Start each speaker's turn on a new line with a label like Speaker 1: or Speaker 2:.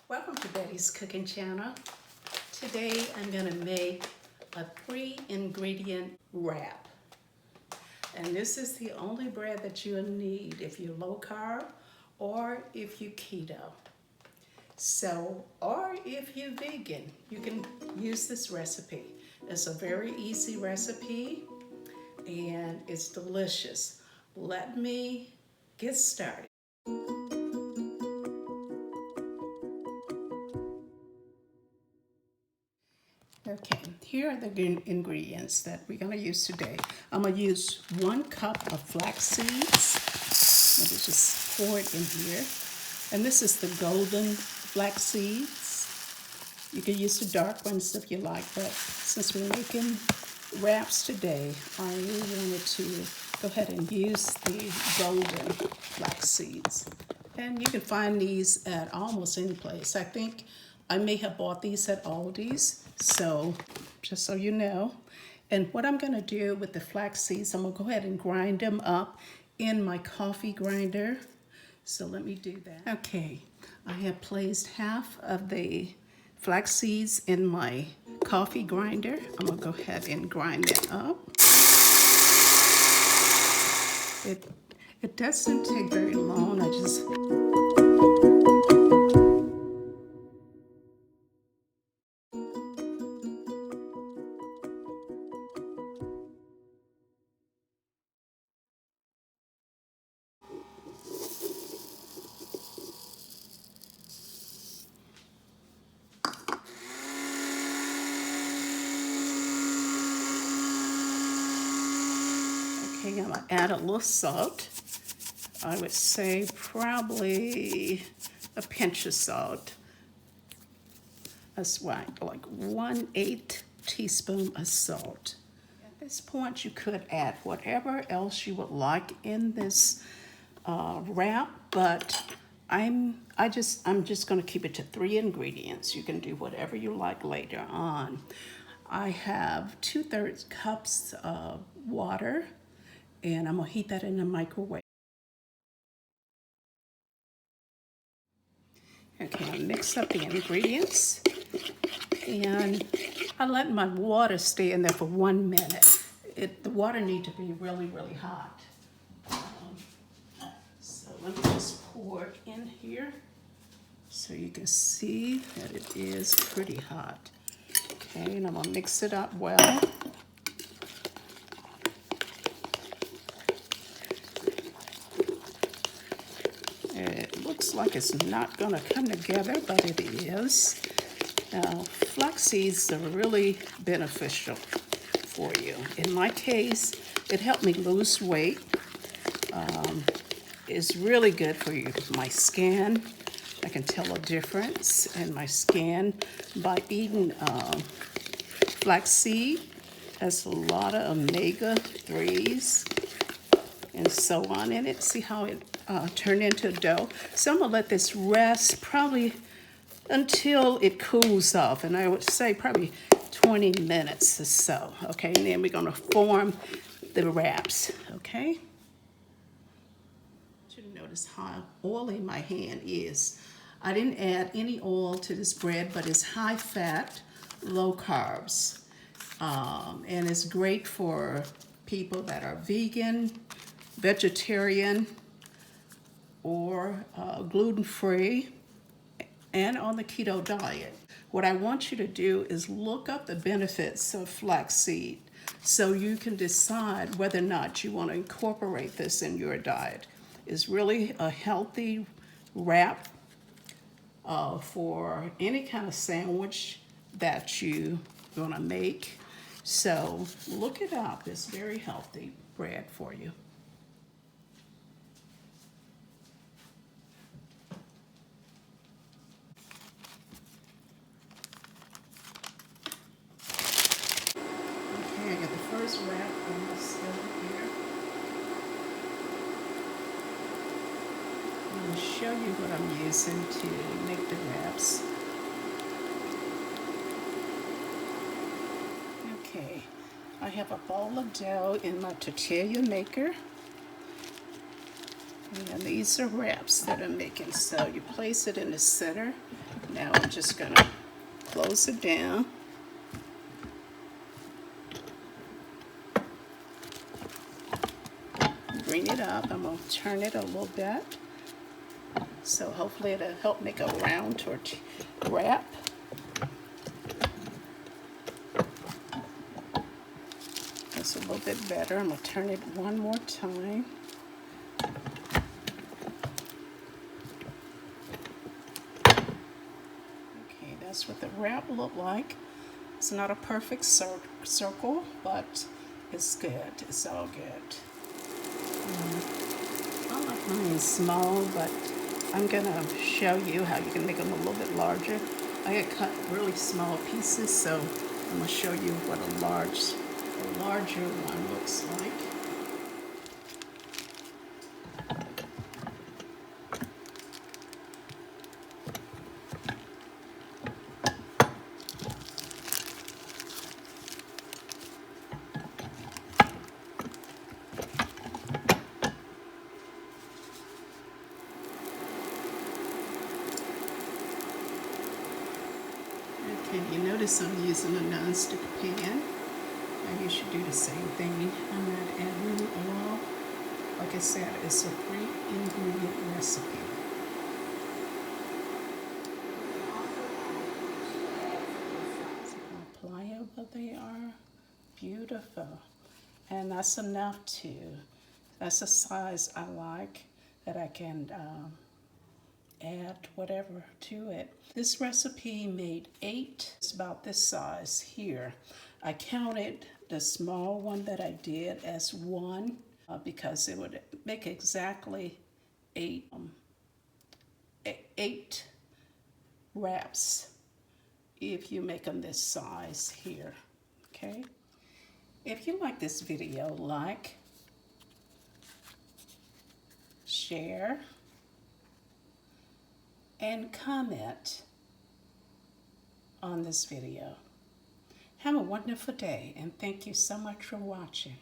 Speaker 1: Welcome to Bettye's Cooking Channel. Today I'm going to make a 3-ingredient wrap. And this is the only bread that you'll need if you're low carb or if you're keto. So, or if you're vegan, you can use this recipe. It's a very easy recipe and it's delicious. Let me get started. Okay, here are the ingredients that we're going to use today. I'm going to use 1 cup of flax seeds. Let me just pour it in here. And this is the golden flax seeds. You can use the dark ones if you like, but since we're making wraps today, I really wanted to go ahead and use the golden flax seeds. And you can find these at almost any place. I think I may have bought these at Aldi's, so just so you know. And what I'm going to do with the flax seeds, I'm going to go ahead and grind them up in my coffee grinder. So let me do that. Okay, I have placed half of the flax seeds in my coffee grinder. I'm going to go ahead and grind that up. It doesn't take very long. I just... Okay, I'm going to add a little salt. I would say probably a pinch of salt. That's right, like 1/8 teaspoon of salt. At this point, you could add whatever else you would like in this wrap, but I'm just going to keep it to 3 ingredients. You can do whatever you like later on. I have 2/3 cups of water, and I'm going to heat that in the microwave. Okay, I mix up the ingredients, and I let my water stay in there for 1 minute. The water needs to be really, really hot. So let me just pour it in here so you can see that it is pretty hot. Okay, and I'm going to mix it up well. It looks like it's not going to come together, but it is. Now, flax seeds are really beneficial for you. In my case, it helped me lose weight. It's really good for you. My skin, I can tell a difference in my skin by eating flaxseed. Has a lot of omega-3s and so on in it. See how it turned into dough? So I'm gonna let this rest probably until it cools off, and I would say probably 20 minutes or so, okay? And then we're gonna form the wraps, okay? I want you to notice how oily my hand is. I didn't add any oil to this bread, but it's high fat, low carbs. And it's great for people that are vegan, vegetarian, or gluten-free, and on the keto diet. What I want you to do is look up the benefits of flaxseed so you can decide whether or not you want to incorporate this in your diet. It's really a healthy wrap for any kind of sandwich that you're gonna make. So look it up. It's very healthy bread for you. I'm going to show you what I'm using to make the wraps. Okay, I have a ball of dough in my tortilla maker. And these are wraps that I'm making. So you place it in the center. Now I'm just going to close it down. Bring it up. I'm going to turn it a little bit. So hopefully it'll help make a round wrap. That's a little bit better. I'm going to turn it one more time. Okay, that's what the wrap looked like. It's not a perfect circle, but it's good. It's all good. I like mine small, but I'm going to show you how you can make them a little bit larger. I had cut really small pieces, so I'm going to show you what a larger one looks like. Okay, you notice I'm using a non-stick pan. You should do the same thing. I'm not adding any oil. Like I said, it's a 3-ingredient recipe. See how pliable they are? Beautiful. And that's enough that's a size I like that I can add whatever to it. This recipe made 8. It's about this size here. I counted the small one that I did as 1 because it would make exactly 8 wraps if you make them this size here. Okay. If you like this video, like, share, and comment on this video. Have a wonderful day, and thank you so much for watching.